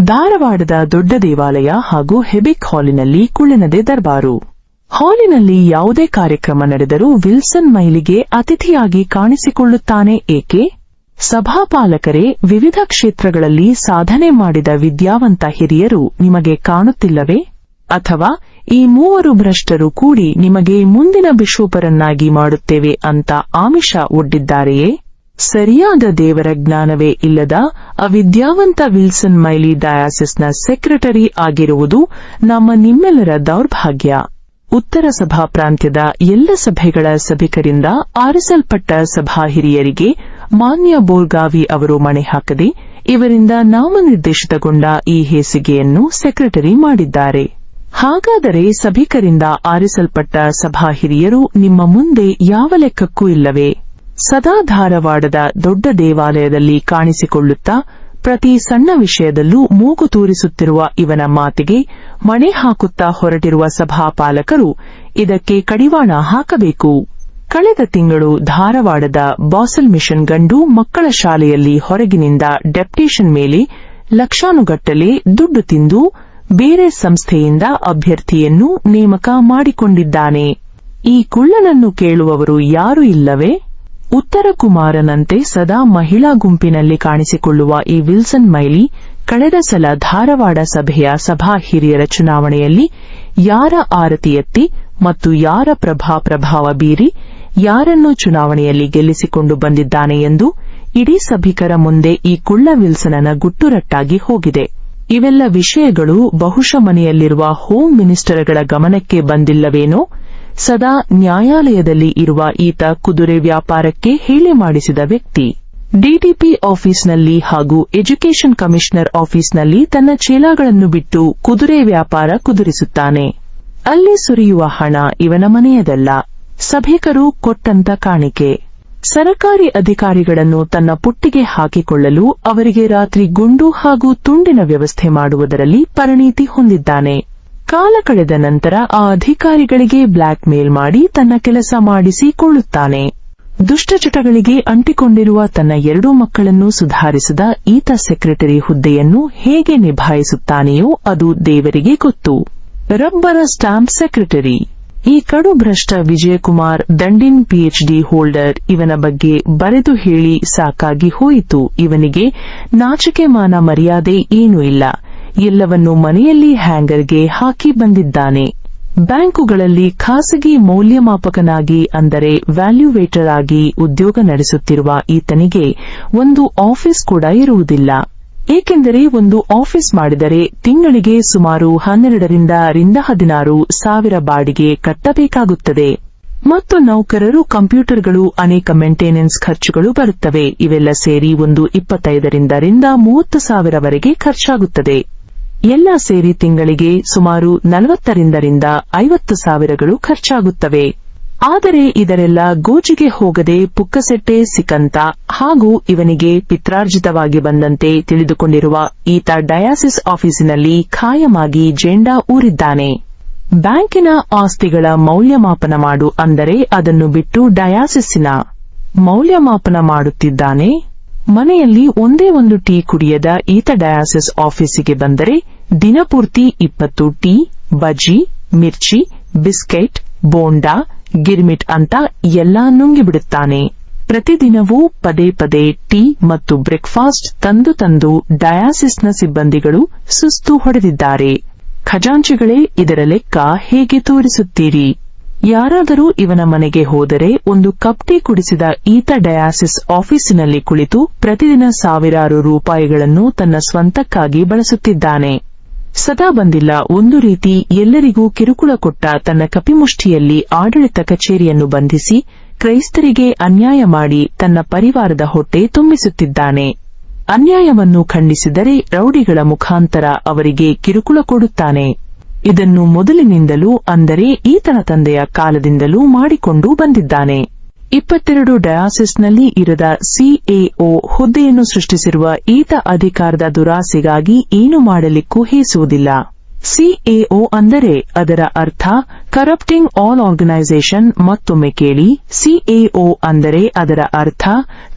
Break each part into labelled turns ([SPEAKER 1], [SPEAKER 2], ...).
[SPEAKER 1] ಧಾರವಾಡದ ದೊಡ್ಡ ದೇವಾಲಯ ಹಾಗೂ ಹೆಬಿಕ್ ಹಾಲಿನಲ್ಲಿ ಕುಳ್ಳಿನದೇ ದರ್ಬಾರು. ಹಾಲಿನಲ್ಲಿ ಯಾವುದೇ ಕಾರ್ಯಕ್ರಮ ನಡೆದರೂ ವಿಲ್ಸನ್ ಮೈಲಿಗೆ ಅತಿಥಿಯಾಗಿ ಕಾಣಿಸಿಕೊಳ್ಳುತ್ತಾನೆ ಏಕೆ? ಸಭಾಪಾಲಕರೇ, ವಿವಿಧ ಕ್ಷೇತ್ರಗಳಲ್ಲಿ ಸಾಧನೆ ಮಾಡಿದ ವಿದ್ಯಾವಂತ ಹಿರಿಯರು ನಿಮಗೆ ಕಾಣುತ್ತಿಲ್ಲವೇ? ಅಥವಾ ಈ ಮೂವರು ಭ್ರಷ್ಟರು ಕೂಡಿ ನಿಮಗೆ ಮುಂದಿನ ಬಿಷೋಪರನ್ನಾಗಿ ಮಾಡುತ್ತೇವೆ ಅಂತ ಆಮಿಷ ಒಡ್ಡಿದ್ದಾರೆಯೇ? ಸರಿಯಾದ ದೇವರ ಜ್ಞಾನವೇ ಇಲ್ಲದ ಅವಿದ್ಯಾವಂತ ವಿಲ್ಸನ್ ಮೈಲಿ ಡಯಾಸಿಸ್ನ ಸೆಕ್ರೆಟರಿ ಆಗಿರುವುದು ನಿಮ್ಮೆಲ್ಲರ ದೌರ್ಭಾಗ್ಯ. ಉತ್ತರ ಸಭಾ ಪ್ರಾಂತ್ಯದ ಎಲ್ಲ ಸಭೆಗಳ ಸಭಿಕರಿಂದ ಆರಿಸಲ್ಪಟ್ಟ ಸಭಾ ಹಿರಿಯರಿಗೆ ಮಾನ್ಯ ಬೋರ್ಗಾವಿ ಅವರು ಮಣೆ ಹಾಕದೆ ಇವರಿಂದ ನಾಮನಿರ್ದೇಶಿತಗೊಂಡ ಈ ಹೇಸಿಗೆಯನ್ನು ಸೆಕ್ರೆಟರಿ ಮಾಡಿದ್ದಾರೆ. ಹಾಗಾದರೆ ಸಭಿಕರಿಂದ ಆರಿಸಲ್ಪಟ್ಟ ಸಭಾ ಹಿರಿಯರು ನಿಮ್ಮ ಮುಂದೆ ಯಾವ ಲೆಕ್ಕಕ್ಕೂ ಇಲ್ಲವೇ? ಸದಾ ಧಾರವಾಡದ ದೊಡ್ಡ ದೇವಾಲಯದಲ್ಲಿ ಕಾಣಿಸಿಕೊಳ್ಳುತ್ತಾ ಪ್ರತಿ ಸಣ್ಣ ವಿಷಯದಲ್ಲೂ ಮೂಗು ತೂರಿಸುತ್ತಿರುವ ಇವನ ಮಾತಿಗೆ ಮಣೆ ಹಾಕುತ್ತಾ ಹೊರಟಿರುವ ಸಭಾಪಾಲಕರು ಇದಕ್ಕೆ ಕಡಿವಾಣ ಹಾಕಬೇಕು. ಕಳೆದ ತಿಂಗಳು ಧಾರವಾಡದ ಬಾಸಲ್ ಮಿಷನ್ ಗಂಡು ಮಕ್ಕಳ ಶಾಲೆಯಲ್ಲಿ ಹೊರಗಿನಿಂದ ಡೆಪ್ಯುಟೇಷನ್ ಮೇಲೆ ಲಕ್ಷಾನುಗಟ್ಟಲೆ ದುಡ್ಡು ತಿಂದು ಬೇರೆ ಸಂಸ್ಥೆಯಿಂದ ಅಭ್ಯರ್ಥಿಯನ್ನು ನೇಮಕ ಮಾಡಿಕೊಂಡಿದ್ದಾನೆ. ಈ ಕುಳ್ಳನನ್ನು ಕೇಳುವವರು ಯಾರೂ ಇಲ್ಲವೇ? ಉತ್ತರ ಕುಮಾರನಂತೆ ಸದಾ ಮಹಿಳಾ ಗುಂಪಿನಲ್ಲಿ ಕಾಣಿಸಿಕೊಳ್ಳುವ ಈ ವಿಲ್ಸನ್ ಮೈಲಿ ಕಳೆದ ಸಲ ಧಾರವಾಡ ಸಭೆಯ ಸಭಾ ಹಿರಿಯರ ಚುನಾವಣೆಯಲ್ಲಿ ಯಾರ ಆರತಿ ಎತ್ತಿ ಮತ್ತು ಯಾರ ಪ್ರಭಾವ ಬೀರಿ ಯಾರನ್ನು ಚುನಾವಣೆಯಲ್ಲಿ ಗೆಲ್ಲಿಸಿಕೊಂಡು ಬಂದಿದ್ದಾನೆ ಎಂದು ಇಡೀ ಸಭಿಕರ ಮುಂದೆ ಈ ಕುಳ್ಳ ವಿಲ್ಸನನ ಗುಟ್ಟುರಟ್ಟಾಗಿ ಹೋಗಿದೆ. ಇವೆಲ್ಲ ವಿಷಯಗಳು ಬಹುಶಃ ಮನೆಯಲ್ಲಿರುವ ಹೋಮ್ ಮಿನಿಸ್ಟರ್ಗಳ ಗಮನಕ್ಕೆ ಬಂದಿಲ್ಲವೇನೋ? ಸದಾ ನ್ಯಾಯಾಲಯದಲ್ಲಿ ಇರುವ ಈತ ಕುದುರೆ ವ್ಯಾಪಾರಕ್ಕೆ ಹೇಳಿ ಮಾಡಿಸಿದ ವ್ಯಕ್ತಿ. ಡಿಟಿಪಿ ಆಫೀಸ್ನಲ್ಲಿ ಹಾಗೂ ಎಜುಕೇಷನ್ ಕಮಿಷನರ್ ಆಫೀಸ್ನಲ್ಲಿ ತನ್ನ ಚೇಲಾಗಳನ್ನು ಬಿಟ್ಟು ಕುದುರೆ ವ್ಯಾಪಾರ ಕುದುರಿಸುತ್ತಾನೆ. ಅಲ್ಲಿ ಸುರಿಯುವ ಹಣ ಇವನ ಮನೆಯದಲ್ಲ, ಸಭಿಕರು ಕೊಟ್ಟಂತ ಕಾಣಿಕೆ. ಸರಕಾರಿ ಅಧಿಕಾರಿಗಳನ್ನು ತನ್ನ ಪುಟ್ಟಿಗೆ ಹಾಕಿಕೊಳ್ಳಲು ಅವರಿಗೆ ರಾತ್ರಿ ಗುಂಡು ಹಾಗೂ ತುಂಡಿನ ವ್ಯವಸ್ಥೆ ಮಾಡುವುದರಲ್ಲಿ ಪರಿಣೀತಿ ಹೊಂದಿದ್ದಾನೆ. ಕಾಲ ಕಳೆದ ನಂತರ ಆ ಅಧಿಕಾರಿಗಳಿಗೆ ಬ್ಲಾಕ್ ಮೇಲ್ ಮಾಡಿ ತನ್ನ ಕೆಲಸ ಮಾಡಿಸಿಕೊಳ್ಳುತ್ತಾನೆ. ದುಷ್ಟಚಟಗಳಿಗೆ ಅಂಟಿಕೊಂಡಿರುವ ತನ್ನ 2 ಮಕ್ಕಳನ್ನು ಸುಧಾರಿಸಿದ ಈತ ಸೆಕ್ರೆಟರಿ ಹುದ್ದೆಯನ್ನು ಹೇಗೆ ನಿಭಾಯಿಸುತ್ತಾನೆಯೋ ಅದು ದೇವರಿಗೆ ಗೊತ್ತು. ರಬ್ಬರ ಸ್ಟಾಂಪ್ ಸೆಕ್ರೆಟರಿ. ಈ ಕಡು ಭ್ರಷ್ಟ ವಿಜಯಕುಮಾರ್ ದಂಡಿನ್ PhD ಹೋಲ್ಡರ್ ಇವನ ಬಗ್ಗೆ ಬರೆದು ಹೇಳಿ ಸಾಕಾಗಿ ಹೋಯಿತು. ಇವನಿಗೆ ನಾಚಿಕೆ ಮಾನ ಮರ್ಯಾದೆ ಏನೂ ಇಲ್ಲ. ಎಲ್ಲವನ್ನೂ ಮನೆಯಲ್ಲಿ ಹ್ಯಾಂಗರ್ಗೆ ಹಾಕಿ ಬಂದಿದ್ದಾನೆ. ಬ್ಯಾಂಕುಗಳಲ್ಲಿ ಖಾಸಗಿ ಮೌಲ್ಯಮಾಪಕನಾಗಿ ಅಂದರೆ ವ್ಯಾಲ್ಯೂವೇಟರ್ ಆಗಿ ಉದ್ಯೋಗ ನಡೆಸುತ್ತಿರುವ ಈತನಿಗೆ ಒಂದು ಆಫೀಸ್ ಕೂಡ ಇರುವುದಿಲ್ಲ. ಏಕೆಂದರೆ ಒಂದು ಆಫೀಸ್ ಮಾಡಿದರೆ ತಿಂಗಳಿಗೆ ಸುಮಾರು 12 ರಿಂದ 16 ಸಾವಿರ ಬಾಡಿಗೆ ಕಟ್ಟಬೇಕಾಗುತ್ತದೆ. ಮತ್ತು ನೌಕರರು, ಕಂಪ್ಯೂಟರ್ಗಳು, ಅನೇಕ ಮೇಂಟೆನೆನ್ಸ್ ಖರ್ಚುಗಳು ಬರುತ್ತವೆ. ಇವೆಲ್ಲ ಸೇರಿ ಒಂದು 25 ರಿಂದ 30 ಸಾವಿರವರೆಗೆ ಖರ್ಚಾಗುತ್ತದೆ. ಎಲ್ಲ ಸೇರಿ ತಿಂಗಳಿಗೆ ಸುಮಾರು 40 ರಿಂದ 50 ಸಾವಿರಗಳು ಖರ್ಚಾಗುತ್ತವೆ. ಆದರೆ ಇದರೆಲ್ಲ ಗೋಜಿಗೆ ಹೋಗದೆ ಪುಕ್ಕಸೆಟ್ಟೆ ಸಿಕ್ಕಂತ ಹಾಗೂ ಇವನಿಗೆ ಪಿತ್ರಾರ್ಜಿತವಾಗಿ ಬಂದಂತೆ ತಿಳಿದುಕೊಂಡಿರುವ ಈತ ಡಯಾಸಿಸ್ ಆಫೀಸಿನಲ್ಲಿ ಖಾಯಮಾಗಿ ಜೆಂಡಾ ಊರಿದ್ದಾನೆ. ಬ್ಯಾಂಕಿನ ಆಸ್ತಿಗಳ ಮೌಲ್ಯಮಾಪನ ಮಾಡು ಅಂದರೆ ಅದನ್ನು ಬಿಟ್ಟು ಡಯಾಸಿಸ್ಸಿನ ಮೌಲ್ಯಮಾಪನ ಮಾಡುತ್ತಿದ್ದಾನೆ. ಮನೆಯಲ್ಲಿ ಒಂದೇ ಒಂದು ಟೀ ಕುಡಿಯದ ಈತ ಡಯಾಸಿಸ್ ಆಫೀಸಿಗೆ ಬಂದರೆ ದಿನಪೂರ್ತಿ 20 ಟೀ, ಬಜ್ಜಿ, ಮಿರ್ಚಿ, ಬಿಸ್ಕೆಟ್, ಬೋಂಡಾ, ಗಿರ್ಮಿಟ್ ಅಂತ ಎಲ್ಲಾ ನುಂಗಿಬಿಡುತ್ತಾನೆ. ಪ್ರತಿದಿನವೂ ಪದೇ ಪದೇ ಟೀ ಮತ್ತು ಬ್ರೇಕ್ಫಾಸ್ಟ್ ತಂದು ಡಯಾಸಿಸ್ನ ಸಿಬ್ಬಂದಿಗಳು ಸುಸ್ತು ಹೊಡೆದಿದ್ದಾರೆ. ಖಜಾಂಚಿಗಳೇ, ಇದರ ಲೆಕ್ಕ ಹೇಗೆ ತೋರಿಸುತ್ತೀರಿ? ಯಾರಾದರೂ ಇವನ ಮನೆಗೆ ಹೋದರೆ ಒಂದು ಕಪ್ ಟೀ ಕುಡಿಸಿದ ಈತ ಡಯಾಸಿಸ್ ಆಫೀಸಿನಲ್ಲಿ ಕುಳಿತು ಪ್ರತಿದಿನ ಸಾವಿರಾರು ರೂಪಾಯಿಗಳನ್ನು ತನ್ನ ಸ್ವಂತಕ್ಕಾಗಿ ಬಳಸುತ್ತಿದ್ದಾನೆ. ಸದಾ ಬಂದಿಲ್ಲ ಒಂದು ರೀತಿ ಎಲ್ಲರಿಗೂ ಕಿರುಕುಳ ಕೊಟ್ಟ ತನ್ನ ಕಪಿಮುಷ್ಟಿಯಲ್ಲಿ ಆಡಳಿತ ಕಚೇರಿಯನ್ನು ಬಂಧಿಸಿ ಕ್ರೈಸ್ತರಿಗೆ ಅನ್ಯಾಯ ಮಾಡಿ ತನ್ನ ಪರಿವಾರದ ಹೊಟ್ಟೆ ತುಂಬಿಸುತ್ತಿದ್ದಾನೆ. ಅನ್ಯಾಯವನ್ನು ಖಂಡಿಸಿದರೆ ರೌಡಿಗಳ ಮುಖಾಂತರ ಅವರಿಗೆ ಕಿರುಕುಳ ಕೊಡುತ್ತಾನೆ. ಇದನ್ನು ಮೊದಲಿನಿಂದಲೂ ಅಂದರೆ ಈತನ ತಂದೆಯ ಕಾಲದಿಂದಲೂ ಮಾಡಿಕೊಂಡು ಬಂದಿದ್ದಾನೆ. 22 ಡಯಾಸಿಸ್ನಲ್ಲಿ ಇರದ ಸಿಎಒ ಹುದ್ದೆಯನ್ನು ಸೃಷ್ಟಿಸಿರುವ ಈತ ಅಧಿಕಾರದ ದುರಾಸೆಗಾಗಿ ಏನು ಮಾಡಲಿಕ್ಕೂ ಹೇಸುವುದಿಲ್ಲ. ಸಿಎಒ ಅಂದರೆ ಅದರ ಅರ್ಥ ಕರಪ್ಟಿಂಗ್ ಆಲ್ ಆರ್ಗನೈಸೇಷನ್. ಮತ್ತೊಮ್ಮೆ ಕೇಳಿ, ಸಿಎಒ ಅಂದರೆ ಅದರ ಅರ್ಥ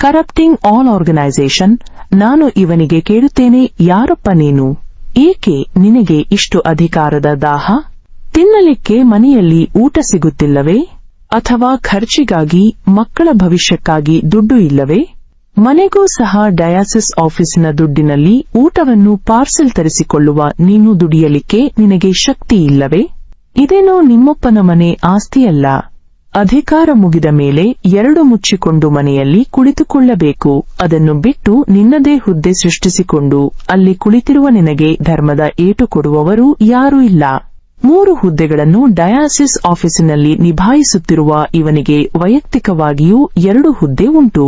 [SPEAKER 1] ಕರಪ್ಟಿಂಗ್ ಆಲ್ ಆರ್ಗನೈಸೇಷನ್. ನಾನು ಇವನಿಗೆ ಕೇಳುತ್ತೇನೆ, ಯಾರಪ್ಪ ನೀನು? ಏಕೆ ನಿನಗೆ ಇಷ್ಟು ಅಧಿಕಾರದ ದಾಹ? ತಿನ್ನಲಿಕ್ಕೆ ಮನೆಯಲ್ಲಿ ಊಟ ಸಿಗುತ್ತಿಲ್ಲವೇ? ಅಥವಾ ಖರ್ಚಿಗಾಗಿ, ಮಕ್ಕಳ ಭವಿಷ್ಯಕ್ಕಾಗಿ ದುಡ್ಡು ಇಲ್ಲವೇ? ಮನೆಗೂ ಸಹ ಡಯಾಸಿಸ್ ಆಫೀಸಿನ ದುಡ್ಡಿನಲ್ಲಿ ಊಟವನ್ನು ಪಾರ್ಸೆಲ್ ತರಿಸಿಕೊಳ್ಳುವ ನೀನು ದುಡಿಯಲಿಕ್ಕೆ ನಿನಗೆ ಶಕ್ತಿ ಇಲ್ಲವೇ? ಇದೇನೋ ನಿಮ್ಮಪ್ಪನ ಮನೆ ಆಸ್ತಿಯಲ್ಲ. ಅಧಿಕಾರ ಮುಗಿದ ಮೇಲೆ ಎರಡು ಮುಚ್ಚಿಕೊಂಡು ಮನೆಯಲ್ಲಿ ಕುಳಿತುಕೊಳ್ಳಬೇಕು. ಅದನ್ನು ಬಿಟ್ಟು ನಿನ್ನದೇ ಹುದ್ದೆ ಸೃಷ್ಟಿಸಿಕೊಂಡು ಅಲ್ಲಿ ಕುಳಿತಿರುವ ನಿನಗೆ ಧರ್ಮದ ಏಟು ಕೊಡುವವರು ಯಾರೂ ಇಲ್ಲ. 3 ಹುದ್ದೆಗಳನ್ನು ಡಯಾಸಿಸ್ ಆಫೀಸಿನಲ್ಲಿ ನಿಭಾಯಿಸುತ್ತಿರುವ ಇವನಿಗೆ ವೈಯಕ್ತಿಕವಾಗಿಯೂ 2 ಹುದ್ದೆ ಉಂಟು.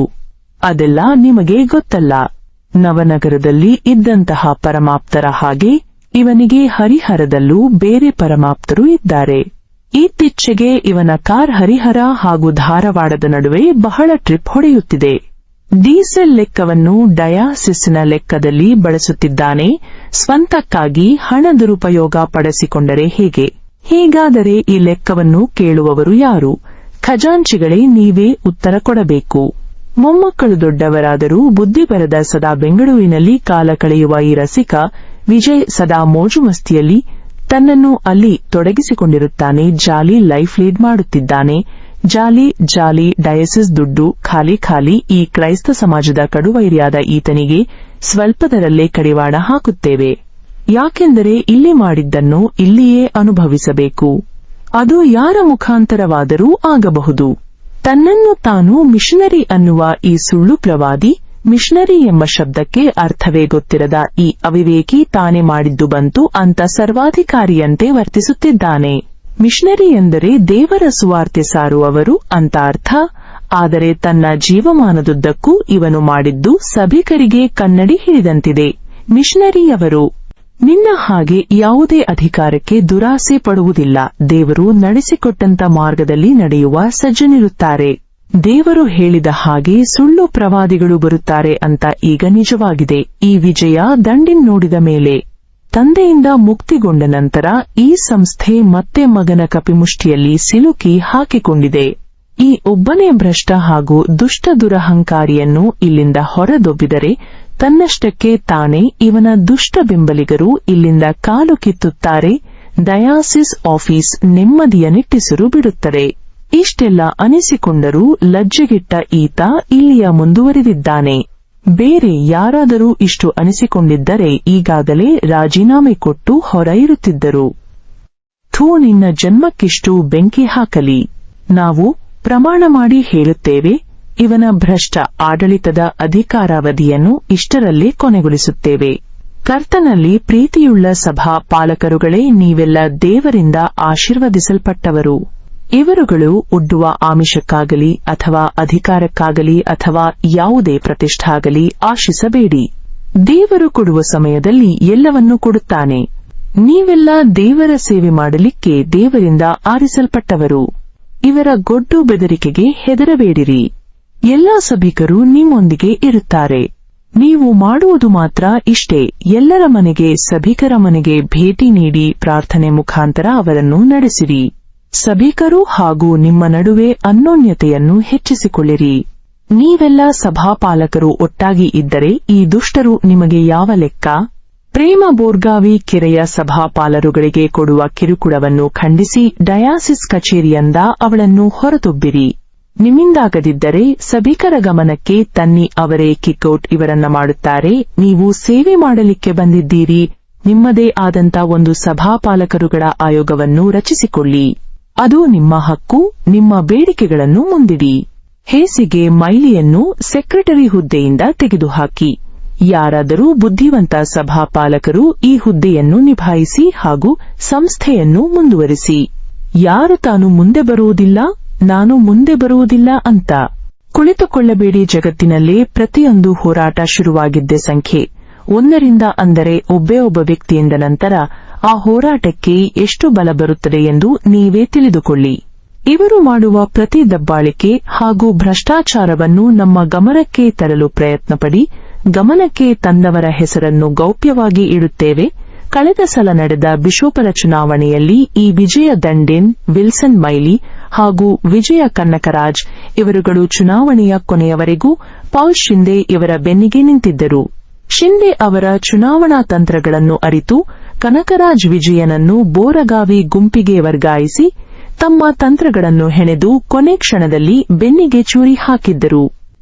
[SPEAKER 1] ಅದೆಲ್ಲ ನಿಮಗೆ ಗೊತ್ತಲ್ಲ. ನವನಗರದಲ್ಲಿ ಇದ್ದಂತಹ ಪರಮಾಪ್ತರ ಹಾಗೆ ಇವನಿಗೆ ಹರಿಹರದಲ್ಲೂ ಬೇರೆ ಪರಮಾಪ್ತರು ಇದ್ದಾರೆ. ಇತ್ತೀಚೆಗೆ ಇವನ ಕಾರ್ ಹರಿಹರ ಹಾಗೂ ಧಾರವಾಡದ ನಡುವೆ ಬಹಳ ಟ್ರಿಪ್ ಹೊಡೆಯುತ್ತಿದೆ. ಡೀಸೆಲ್ ಲೆಕ್ಕವನ್ನು ಡಯಾಸಿಸ್ನ ಲೆಕ್ಕದಲ್ಲಿ ಬಳಸುತ್ತಿದ್ದಾನೆ. ಸ್ವಂತಕ್ಕಾಗಿ ಹಣ ದುರುಪಯೋಗ ಪಡಿಸಿಕೊಂಡರೆ ಹೇಗೆ? ಹೀಗಾದರೆ ಈ ಲೆಕ್ಕವನ್ನು ಕೇಳುವವರು ಯಾರು? ಖಜಾಂಚಿಗಳೇ ನೀವೇ ಉತ್ತರ ಕೊಡಬೇಕು. ಮೊಮ್ಮಕ್ಕಳು ದೊಡ್ಡವರಾದರೂ ಬುದ್ಧಿ ಬರದ ಸದಾ ಬೆಂಗಳೂರಿನಲ್ಲಿ ಕಾಲ ಕಳೆಯುವ ಈ ರಸಿಕ ವಿಜಯ್ ಸದಾ ಮೋಜು ಮಸ್ತಿಯಲ್ಲಿ ತನ್ನನ್ನು ಅಲ್ಲಿ ತೊಡಗಿಸಿಕೊಂಡಿರುತ್ತಾನೆ. ಜಾಲಿ ಲೈಫ್ ಲೀಡ್ ಮಾಡುತ್ತಿದ್ದಾನೆ. ಜಾಲಿ ಡಯಾಸಿಸ್ ದುಡ್ಡು ಖಾಲಿ. ಈ ಕ್ರೈಸ್ತ ಸಮಾಜದ ಕಡುವೈರಿಯಾದ ಈತನಿಗೆ ಸ್ವಲ್ಪದರಲ್ಲೇ ಕಡಿವಾಣ ಹಾಕುತ್ತೇವೆ. ಯಾಕೆಂದರೆ ಇಲ್ಲಿ ಮಾಡಿದ್ದನ್ನು ಇಲ್ಲಿಯೇ ಅನುಭವಿಸಬೇಕು. ಅದು ಯಾರ ಮುಖಾಂತರವಾದರೂ ಆಗಬಹುದು. ತನ್ನನ್ನು ತಾನು ಮಿಷನರಿ ಅನ್ನುವ ಈ ಸುಳ್ಳು ಪ್ರವಾದಿ, ಮಿಷನರಿ ಎಂಬ ಶಬ್ದಕ್ಕೆ ಅರ್ಥವೇ ಗೊತ್ತಿರದ ಈ ಅವಿವೇಕಿ ತಾನೇ ಮಾಡಿದ್ದು ಬಂತು ಅಂತ ಸರ್ವಾಧಿಕಾರಿಯಂತೆ ವರ್ತಿಸುತ್ತಿದ್ದಾನೆ. ಮಿಷನರಿ ಎಂದರೆ ದೇವರ ಸುವಾರ್ತೆ ಸಾರುವವರು ಅಂತ ಅರ್ಥ. ಆದರೆ ತನ್ನ ಜೀವಮಾನದುದ್ದಕ್ಕೂ ಇವನು ಮಾಡಿದ್ದು ಸಭಿಕರಿಗೆ ಕನ್ನಡಿ ಹಿಡಿದಂತಿದೆ. ಮಿಷನರಿಯವರು ನಿನ್ನ ಹಾಗೆ ಯಾವುದೇ ಅಧಿಕಾರಕ್ಕೆ ದುರಾಸೆ ಪಡುವುದಿಲ್ಲ. ದೇವರು ನಡೆಸಿಕೊಟ್ಟಂತ ಮಾರ್ಗದಲ್ಲಿ ನಡೆಯುವ ಸಜ್ಜನಿರುತ್ತಾರೆ. ದೇವರು ಹೇಳಿದ ಹಾಗೆ ಸುಳ್ಳು ಪ್ರವಾದಿಗಳು ಬರುತ್ತಾರೆ ಅಂತ ಈಗ ನಿಜವಾಗಿದೆ. ಈ ವಿಜಯ ದಂಡಿನ್ ನೋಡಿದ ಮೇಲೆ ತಂದೆಯಿಂದ ಮುಕ್ತಿಗೊಂಡ ನಂತರ ಈ ಸಂಸ್ಥೆ ಮತ್ತೆ ಮಗನ ಕಪಿಮುಷ್ಟಿಯಲ್ಲಿ ಸಿಲುಕಿ ಹಾಕಿಕೊಂಡಿದೆ. ಈ ಒಬ್ಬನೇ ಭ್ರಷ್ಟ ಹಾಗೂ ದುಷ್ಟ ದುರಹಂಕಾರಿಯನ್ನು ಇಲ್ಲಿಂದ ಹೊರದೊಬ್ಬಿದರೆ ತನ್ನಷ್ಟಕ್ಕೆ ತಾನೇ ಇವನ ದುಷ್ಟ ಬೆಂಬಲಿಗರು ಇಲ್ಲಿಂದ ಕಾಲು ಕಿತ್ತುತ್ತಾರೆ. ಡಯಾಸಿಸ್ ಆಫೀಸ್ ನೆಮ್ಮದಿಯ ನಿಟ್ಟಿಸಿರು ಬಿಡುತ್ತದೆ. ಇಷ್ಟೆಲ್ಲ ಅನಿಸಿಕೊಂಡರೂ ಲಜ್ಜೆಗೆಟ್ಟ ಈತ ಇಲ್ಲಿಯ ಮುಂದುವರಿದಿದ್ದಾನೆ. ಬೇರೆ ಯಾರಾದರೂ ಇಷ್ಟು ಅನಿಸಿಕೊಂಡಿದ್ದರೆ ಈಗಾಗಲೇ ರಾಜೀನಾಮೆ ಕೊಟ್ಟು ಹೊರ ಇರುತ್ತಿದ್ದರು. ಥೂ, ನಿನ್ನ ಜನ್ಮಕ್ಕಿಷ್ಟು ಬೆಂಕಿ ಹಾಕಲಿ. ನಾವು ಪ್ರಮಾಣ ಮಾಡಿ ಹೇಳುತ್ತೇವೆ, ಇವನ ಭ್ರಷ್ಟ ಆಡಳಿತದ ಅಧಿಕಾರಾವಧಿಯನ್ನು ಇಷ್ಟರಲ್ಲೇ ಕೊನೆಗೊಳಿಸುತ್ತೇವೆ. ಕರ್ತನಲ್ಲಿ ಪ್ರೀತಿಯುಳ್ಳ ಸಭಾ ಪಾಲಕರುಗಳೇ, ನೀವೆಲ್ಲ ದೇವರಿಂದ ಆಶೀರ್ವದಿಸಲ್ಪಟ್ಟವರು. ಇವರುಗಳು ಒಡ್ಡುವ ಆಮಿಷಕ್ಕಾಗಲಿ ಅಥವಾ ಅಧಿಕಾರಕ್ಕಾಗಲಿ ಅಥವಾ ಯಾವುದೇ ಪ್ರತಿಷ್ಠಾಗಲಿ ಆಶಿಸಬೇಡಿ. ದೇವರು ಕೊಡುವ ಸಮಯದಲ್ಲಿ ಎಲ್ಲವನ್ನೂ ಕೊಡುತ್ತಾನೆ. ನೀವೆಲ್ಲ ದೇವರ ಸೇವೆ ಮಾಡಲಿಕ್ಕೆ ದೇವರಿಂದ ಆರಿಸಲ್ಪಟ್ಟವರು. ಇವರ ಗೊಡ್ಡು ಬೆದರಿಕೆಗೆ ಹೆದರಬೇಡಿರಿ. ಎಲ್ಲಾ ಸಭಿಕರು ನಿಮ್ಮೊಂದಿಗೆ ಇರುತ್ತಾರೆ. ನೀವು ಮಾಡುವುದು ಮಾತ್ರ ಇಷ್ಟೇ, ಎಲ್ಲರ ಮನೆಗೆ ಸಭಿಕರ ಮನೆಗೆ ಭೇಟಿ ನೀಡಿ ಪ್ರಾರ್ಥನೆ ಮುಖಾಂತರ ಅವರನ್ನು ನಡೆಸಿರಿ. ಸಭಿಕರು ಹಾಗೂ ನಿಮ್ಮ ನಡುವೆ ಅನ್ಯೋನ್ಯತೆಯನ್ನು ಹೆಚ್ಚಿಸಿಕೊಳ್ಳಿರಿ. ನೀವೆಲ್ಲ ಸಭಾಪಾಲಕರು ಒಟ್ಟಾಗಿ ಇದ್ದರೆ ಈ ದುಷ್ಟರು ನಿಮಗೆ ಯಾವ ಲೆಕ್ಕ? ಪ್ರೇಮ ಬೋರ್ಗಾವಿ ಕೆರೆಯ ಸಭಾಪಾಲರುಗಳಿಗೆ ಕೊಡುವ ಕಿರುಕುಳವನ್ನು ಖಂಡಿಸಿ ಡಯಾಸಿಸ್ ಕಚೇರಿಯಿಂದ ಅವಳನ್ನು ಹೊರದೊಬ್ಬಿರಿ. ನಿಮ್ಮಿಂದಾಗದಿದ್ದರೆ ಸಭಿಕರ ಗಮನಕ್ಕೆ ತನ್ನಿ, ಅವರೇ ಕಿಕ್ಔಟ್ ಇವರನ್ನ ಮಾಡುತ್ತಾರೆ. ನೀವು ಸೇವೆ ಮಾಡಲಿಕ್ಕೆ ಬಂದಿದ್ದೀರಿ. ನಿಮ್ಮದೇ ಆದಂತ ಒಂದು ಸಭಾಪಾಲಕರುಗಳ ಆಯೋಗವನ್ನು ರಚಿಸಿಕೊಳ್ಳಿ. ಅದು ನಿಮ್ಮ ಹಕ್ಕು. ನಿಮ್ಮ ಬೇಡಿಕೆಗಳನ್ನು ಮುಂದಿಡಿ. ಹೇಸಿಗೆ ಮೈಲಿಯನ್ನು ಸೆಕ್ರೆಟರಿ ಹುದ್ದೆಯಿಂದ ತೆಗೆದುಹಾಕಿ. ಯಾರಾದರೂ ಬುದ್ಧಿವಂತ ಸಭಾಪಾಲಕರು ಈ ಹುದ್ದೆಯನ್ನು ನಿಭಾಯಿಸಿ ಹಾಗೂ ಸಂಸ್ಥೆಯನ್ನು ಮುಂದುವರಿಸಿ. ಯಾರು ತಾನು ಮುಂದೆ ಬರುವುದಿಲ್ಲ, ನಾನು ಮುಂದೆ ಬರುವುದಿಲ್ಲ ಅಂತ ಕುಳಿತುಕೊಳ್ಳಬೇಡಿ. ಜಗತ್ತಿನಲ್ಲೇ ಪ್ರತಿಯೊಂದು ಹೋರಾಟ ಶುರುವಾಗಿದ್ದೇ ಸಂಖ್ಯೆ 1ರಿಂದ, ಅಂದರೆ ಒಬ್ಬ ವ್ಯಕ್ತಿಯಿಂದ. ನಂತರ ಆ ಹೋರಾಟಕ್ಕೆ ಎಷ್ಟು ಬಲ ಬರುತ್ತದೆ ಎಂದು ನೀವೇ ತಿಳಿದುಕೊಳ್ಳಿ. ಇವರು ಮಾಡುವ ಪ್ರತಿ ದಬ್ಬಾಳಿಕೆ ಹಾಗೂ ಭ್ರಷ್ಟಾಚಾರವನ್ನು ನಮ್ಮ ಗಮನಕ್ಕೆ ತರಲು ಪ್ರಯತ್ನಪಡಿ. ಗಮನಕ್ಕೆ ತಂದವರ ಹೆಸರನ್ನು ಗೌಪ್ಯವಾಗಿ ಇಡುತ್ತೇವೆ. ಕಳೆದ ಸಲ ನಡೆದ ಬಿಷೋಪರ ಚುನಾವಣೆಯಲ್ಲಿ ಈ ವಿಜಯ ದಂಡೇನ್, ವಿಲ್ಸನ್ ಮೈಲಿ ಹಾಗೂ ವಿಜಯ ಕನಕರಾಜ್ ಇವರುಗಳು ಚುನಾವಣೆಯ ಕೊನೆಯವರೆಗೂ ಪೌಲ್ ಶಿಂದೆ ಇವರ ಬೆನ್ನಿಗೆ ನಿಂತಿದ್ದರು. ಶಿಂದೆ ಅವರ ಚುನಾವಣಾ ತಂತ್ರಗಳನ್ನು ಅರಿತು ಕನಕರಾಜ್ ವಿಜಯನನ್ನು ಬೋರಗಾವಿ ಗುಂಪಿಗೆ ವರ್ಗಾಯಿಸಿ ತಮ್ಮ ತಂತ್ರಗಳನ್ನು ಹೆಣೆದು ಕೊನೆ ಕ್ಷಣದಲ್ಲಿ ಬೆನ್ನಿಗೆ ಚೂರಿ ಹಾಕಿದ್ದರು.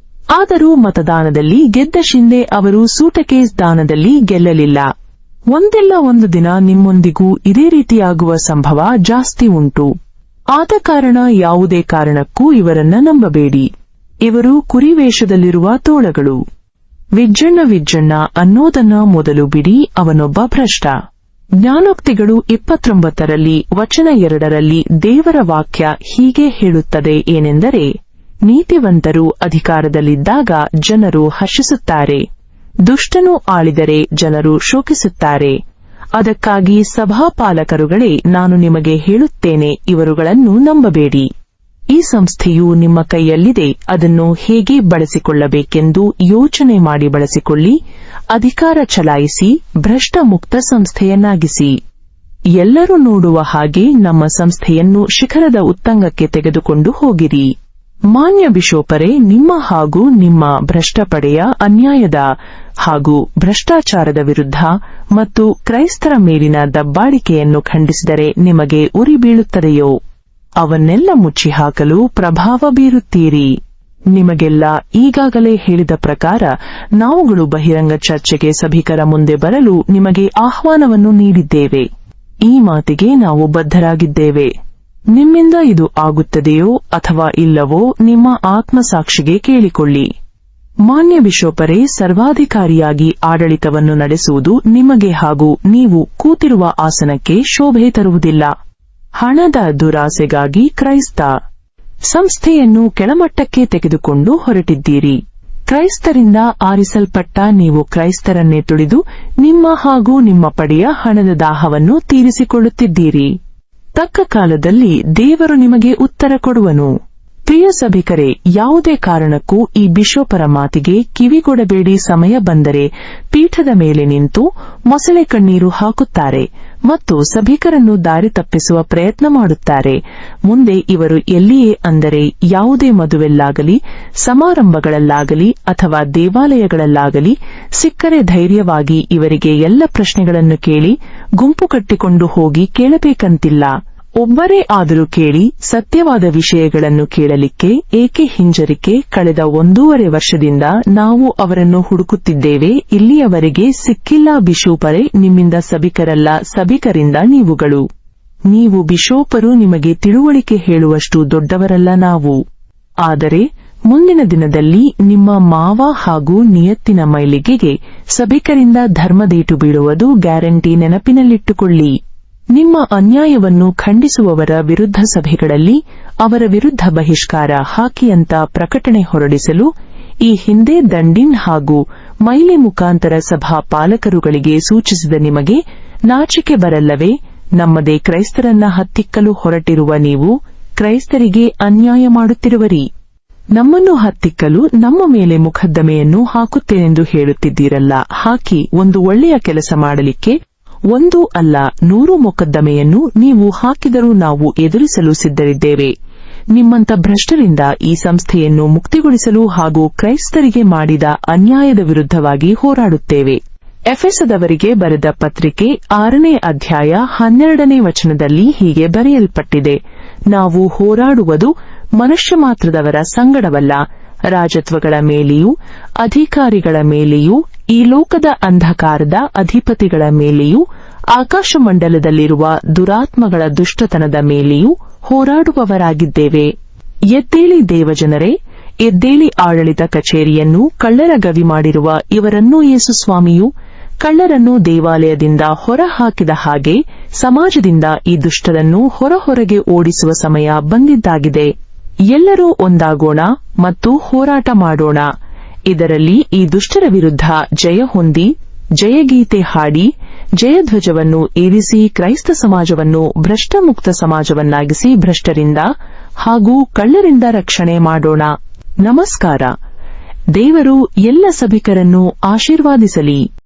[SPEAKER 1] ಆದರೂ ಮತದಾನದಲ್ಲಿ ಗೆದ್ದ ಶಿಂದೆ ಅವರು ಸೂಟಕೇಸ್ ದಾನದಲ್ಲಿ ಗೆಲ್ಲಲಿಲ್ಲ. ಒಂದಲ್ಲ ಒಂದು ದಿನ ನಿಮ್ಮೊಂದಿಗೂ ಇದೇ ರೀತಿಯಾಗುವ ಸಂಭವ ಜಾಸ್ತಿ ಉಂಟು. ಆದ ಕಾರಣ ಯಾವುದೇ ಕಾರಣಕ್ಕೂ ಇವರನ್ನ ನಂಬಬೇಡಿ. ಇವರು ಕುರಿವೇಷದಲ್ಲಿರುವ ತೋಳಗಳು. ವಿಜ್ಜಣ್ಣ ಅನ್ನೋದನ್ನ ಮೊದಲು ಬಿಡಿ, ಅವನೊಬ್ಬ ಭ್ರಷ್ಟ. ಜ್ಞಾನೋಕ್ತಿಗಳು 29ರಲ್ಲಿ ವಚನ 2ರಲ್ಲಿ ದೇವರ ವಾಕ್ಯ ಹೀಗೆ ಹೇಳುತ್ತದೆ ಏನೆಂದರೆ, ನೀತಿವಂತರು ಅಧಿಕಾರದಲ್ಲಿದ್ದಾಗ ಜನರು ಹರ್ಷಿಸುತ್ತಾರೆ, ದುಷ್ಟನು ಆಳಿದರೆ ಜನರು ಶೋಕಿಸುತ್ತಾರೆ. ಅದಕ್ಕಾಗಿ ಸಭಾಪಾಲಕರುಗಳೇ, ನಾನು ನಿಮಗೆ ಹೇಳುತ್ತೇನೆ, ಇವರುಗಳನ್ನು ನಂಬಬೇಡಿ. ಈ ಸಂಸ್ಥೆಯು ನಿಮ್ಮ ಕೈಯಲ್ಲಿದೆ, ಅದನ್ನು ಹೇಗೆ ಬಳಸಿಕೊಳ್ಳಬೇಕೆಂದು ಯೋಚನೆ ಮಾಡಿ ಬಳಸಿಕೊಳ್ಳಿ. ಅಧಿಕಾರ ಚಲಾಯಿಸಿ ಭ್ರಷ್ಟ ಮುಕ್ತ ಸಂಸ್ಥೆಯನ್ನಾಗಿಸಿ. ಎಲ್ಲರೂ ನೋಡುವ ಹಾಗೆ ನಮ್ಮ ಸಂಸ್ಥೆಯನ್ನು ಶಿಖರದ ಉತ್ತುಂಗಕ್ಕೆ ತೆಗೆದುಕೊಂಡು ಹೋಗಿರಿ. ಮಾನ್ಯ ಬಿಷೋಪರೇ, ನಿಮ್ಮ ಹಾಗೂ ನಿಮ್ಮ ಭ್ರಷ್ಟಪಡೆಯ ಅನ್ಯಾಯದ ಹಾಗೂ ಭ್ರಷ್ಟಾಚಾರದ ವಿರುದ್ಧ ಮತ್ತು ಕ್ರೈಸ್ತರ ಮೇಲಿನ ದಬ್ಬಾಳಿಕೆಯನ್ನು ಖಂಡಿಸಿದರೆ ನಿಮಗೆ ಉರಿ ಬೀಳುತ್ತದೆಯೋ ಅವನ್ನೆಲ್ಲ ಮುಚ್ಚಿಹಾಕಲು ಪ್ರಭಾವ ಬೀರುತ್ತೀರಿ. ನಿಮಗೆಲ್ಲ ಈಗಾಗಲೇ ಹೇಳಿದ ಪ್ರಕಾರ ನಾವುಗಳು ಬಹಿರಂಗ ಚರ್ಚೆಗೆ ಸಭಿಕರ ಮುಂದೆ ಬರಲು ನಿಮಗೆ ಆಹ್ವಾನವನ್ನು ನೀಡಿದ್ದೇವೆ. ಈ ಮಾತಿಗೆ ನಾವು ಬದ್ಧರಾಗಿದ್ದೇವೆ. ನಿಮ್ಮಿಂದ ಇದು ಆಗುತ್ತದೆಯೋ ಅಥವಾ ಇಲ್ಲವೋ ನಿಮ್ಮ ಆತ್ಮಸಾಕ್ಷಿಗೆ ಕೇಳಿಕೊಳ್ಳಿ. ಮಾನ್ಯ ಬಿಷೋಪರೇ, ಸರ್ವಾಧಿಕಾರಿಯಾಗಿ ಆಡಳಿತವನ್ನು ನಡೆಸುವುದು ನಿಮಗೆ ಹಾಗೂ ನೀವು ಕೂತಿರುವ ಆಸನಕ್ಕೆ ಶೋಭೆ ತರುವುದಿಲ್ಲ. ಹಣದ ದುರಾಸೆಗಾಗಿ ಕ್ರೈಸ್ತ ಸಂಸ್ಥೆಯನ್ನು ಕೆಳಮಟ್ಟಕ್ಕೆ ತೆಗೆದುಕೊಂಡು ಹೊರಟಿದ್ದೀರಿ. ಕ್ರೈಸ್ತರಿಂದ ಆರಿಸಲ್ಪಟ್ಟ ನೀವು ಕ್ರೈಸ್ತರನ್ನೇ ತುಳಿದು ನಿಮ್ಮ ಹಾಗೂ ನಿಮ್ಮ ಪಡೆಯ ಹಣದ ದಾಹವನ್ನು ತೀರಿಸಿಕೊಳ್ಳುತ್ತಿದ್ದೀರಿ. ತಕ್ಕ ಕಾಲದಲ್ಲಿ ದೇವರು ನಿಮಗೆ ಉತ್ತರ ಕೊಡುವನು. ಪ್ರಿಯ ಸಭಿಕರೇ, ಯಾವುದೇ ಕಾರಣಕ್ಕೂ ಈ ಬಿಷೋಪರ ಮಾತಿಗೆ ಕಿವಿಗೊಡಬೇಡಿ. ಸಮಯ ಬಂದರೆ ಪೀಠದ ಮೇಲೆ ನಿಂತು ಮೊಸಳೆ ಕಣ್ಣೀರು ಹಾಕುತ್ತಾರೆ ಮತ್ತು ಸಭಿಕರನ್ನು ದಾರಿ ತಪ್ಪಿಸುವ ಪ್ರಯತ್ನ ಮಾಡುತ್ತಾರೆ. ಮುಂದೆ ಇವರು ಎಲ್ಲಿಯೇ ಅಂದರೆ ಯಾವುದೇ ಮದುವೆಲ್ಲಾಗಲಿ, ಸಮಾರಂಭಗಳಲ್ಲಾಗಲಿ ಅಥವಾ ದೇವಾಲಯಗಳಲ್ಲಾಗಲಿ ಸಿಕ್ಕರೆ ಧೈರ್ಯವಾಗಿ ಇವರಿಗೆ ಎಲ್ಲ ಪ್ರಶ್ನೆಗಳನ್ನು ಕೇಳಿ ಗುಂಪು ಕಟ್ಟಿಕೊಂಡು ಹೋಗಿ ಕೇಳಬೇಕಂತಿಲ್ಲ. ಒಬ್ಬರೇ ಆದರೂ ಕೇಳಿ. ಸತ್ಯವಾದ ವಿಷಯಗಳನ್ನು ಕೇಳಲಿಕ್ಕೆ ಏಕೆ ಹಿಂಜರಿಕೆ? ಕಳೆದ 1.5 ವರ್ಷದಿಂದ ನಾವು ಅವರನ್ನು ಹುಡುಕುತ್ತಿದ್ದೇವೆ, ಇಲ್ಲಿಯವರೆಗೆ ಸಿಕ್ಕಿಲ್ಲ. ಬಿಷೋಪರೇ, ನಿಮ್ಮಿಂದ ಸಭಿಕರಲ್ಲ, ಸಭಿಕರಿಂದ ನೀವುಗಳು. ನೀವು ಬಿಷೋಪರು, ನಿಮಗೆ ತಿಳುವಳಿಕೆ ಹೇಳುವಷ್ಟು ದೊಡ್ಡವರಲ್ಲ ನಾವು. ಆದರೆ ಮುಂದಿನ ದಿನದಲ್ಲಿ ನಿಮ್ಮ ಮಾವ ಹಾಗೂ ನಿಯತ್ತಿನ ಮೈಲಿಗೆಗೆ ಸಭಿಕರಿಂದ ಧರ್ಮದೇಟು ಬೀಳುವುದು ಗ್ಯಾರಂಟಿ. ನೆನಪಿನಲ್ಲಿಟ್ಟುಕೊಳ್ಳಿ. ನಿಮ್ಮ ಅನ್ಯಾಯವನ್ನು ಖಂಡಿಸುವವರ ವಿರುದ್ಧ ಸಭೆಗಳಲ್ಲಿ ಅವರ ವಿರುದ್ಧ ಬಹಿಷ್ಕಾರ ಹಾಕಿ ಅಂತ ಪ್ರಕಟಣೆ ಹೊರಡಿಸಲು ಈ ಹಿಂದೆ ದಂಡಿನ್ ಹಾಗೂ ಮೈಲಿ ಮುಖಾಂತರ ಸಭಾ ಪಾಲಕರುಗಳಿಗೆ ಸೂಚಿಸಿದ ನಿಮಗೆ ನಾಚಿಕೆ ಬರಲ್ಲವೇ? ನಮ್ಮದೇ ಕ್ರೈಸ್ತರನ್ನ ಹತ್ತಿಕ್ಕಲು ಹೊರಟಿರುವ ನೀವು ಕ್ರೈಸ್ತರಿಗೆ ಅನ್ಯಾಯ ಮಾಡುತ್ತಿರುವರಿ. ನಮ್ಮನ್ನು ಹತ್ತಿಕ್ಕಲು ನಮ್ಮ ಮೇಲೆ ಮುಖದ್ದಮೆಯನ್ನು ಹಾಕುತ್ತೇನೆಂದು ಹೇಳುತ್ತಿದ್ದೀರಲ್ಲ, ಹಾಕಿ. ಒಂದು ಒಳ್ಳೆಯ ಕೆಲಸ ಮಾಡಲಿಕ್ಕೆ 1 ಅಲ್ಲ 100 ಮೊಕದ್ದಮೆಯನ್ನು ನೀವು ಹಾಕಿದರೂ ನಾವು ಎದುರಿಸಲು ಸಿದ್ಧರಿದ್ದೇವೆ. ನಿಮ್ಮಂತ ಭ್ರಷ್ಟರಿಂದ ಈ ಸಂಸ್ಥೆಯನ್ನು ಮುಕ್ತಿಗೊಳಿಸಲು ಹಾಗೂ ಕ್ರೈಸ್ತರಿಗೆ ಮಾಡಿದ ಅನ್ಯಾಯದ ವಿರುದ್ಧವಾಗಿ ಹೋರಾಡುತ್ತೇವೆ. ಎಫೆಸದವರಿಗೆ ಬರೆದ ಪತ್ರಿಕೆ 6ನೇ ಅಧ್ಯಾಯ 12ನೇ ವಚನದಲ್ಲಿ ಹೀಗೆ ಬರೆಯಲ್ಪಟ್ಟಿದೆ, ನಾವು ಹೋರಾಡುವುದು ಮನುಷ್ಯ ಮಾತ್ರದವರ ಸಂಗಡವಲ್ಲ, ರಾಜತ್ವಗಳ ಮೇಲೆಯೂ ಅಧಿಕಾರಿಗಳ ಮೇಲೆಯೂ ಈ ಲೋಕದ ಅಂಧಕಾರದ ಅಧಿಪತಿಗಳ ಮೇಲೆಯೂ ಆಕಾಶಮಂಡಲದಲ್ಲಿರುವ ದುರಾತ್ಮಗಳ ದುಷ್ಟತನದ ಮೇಲೆಯೂ ಹೋರಾಡುವವರಾಗಿದ್ದೇವೆ. ಎದ್ದೇಳಿ ದೇವಜನರೇ, ಎದ್ದೇಳಿ. ಆಡಳಿತ ಕಚೇರಿಯನ್ನು ಕಳ್ಳರ ಗವಿ ಮಾಡಿರುವ ಇವರನ್ನೂ ಯೇಸುಸ್ವಾಮಿಯು ಕಳ್ಳರನ್ನು ದೇವಾಲಯದಿಂದ ಹೊರ ಹಾಕಿದ ಹಾಗೆ ಸಮಾಜದಿಂದ ಈ ದುಷ್ಟರನ್ನು ಹೊರಗೆ ಓಡಿಸುವ ಸಮಯ ಬಂದಿದ್ದಾಗಿದೆ. ಎಲ್ಲರೂ ಒಂದಾಗೋಣ ಮತ್ತು ಹೋರಾಟ ಮಾಡೋಣ. ಇದರಲ್ಲಿ ಈ ದುಷ್ಟರ ವಿರುದ್ಧ ಜಯ ಹೊಂದಿ, ಜಯಗೀತೆ ಹಾಡಿ, ಜಯಧ್ವಜವನ್ನು ಏರಿಸಿ ಕ್ರೈಸ್ತ ಸಮಾಜವನ್ನು ಭ್ರಷ್ಟಮುಕ್ತ ಸಮಾಜವನ್ನಾಗಿಸಿ ಭ್ರಷ್ಟರಿಂದ ಹಾಗೂ ಕಳ್ಳರಿಂದ ರಕ್ಷಣೆ ಮಾಡೋಣ. ನಮಸ್ಕಾರ. ದೇವರು ಎಲ್ಲ ಸಭಿಕರನ್ನು ಆಶೀರ್ವಾದಿಸಲಿ.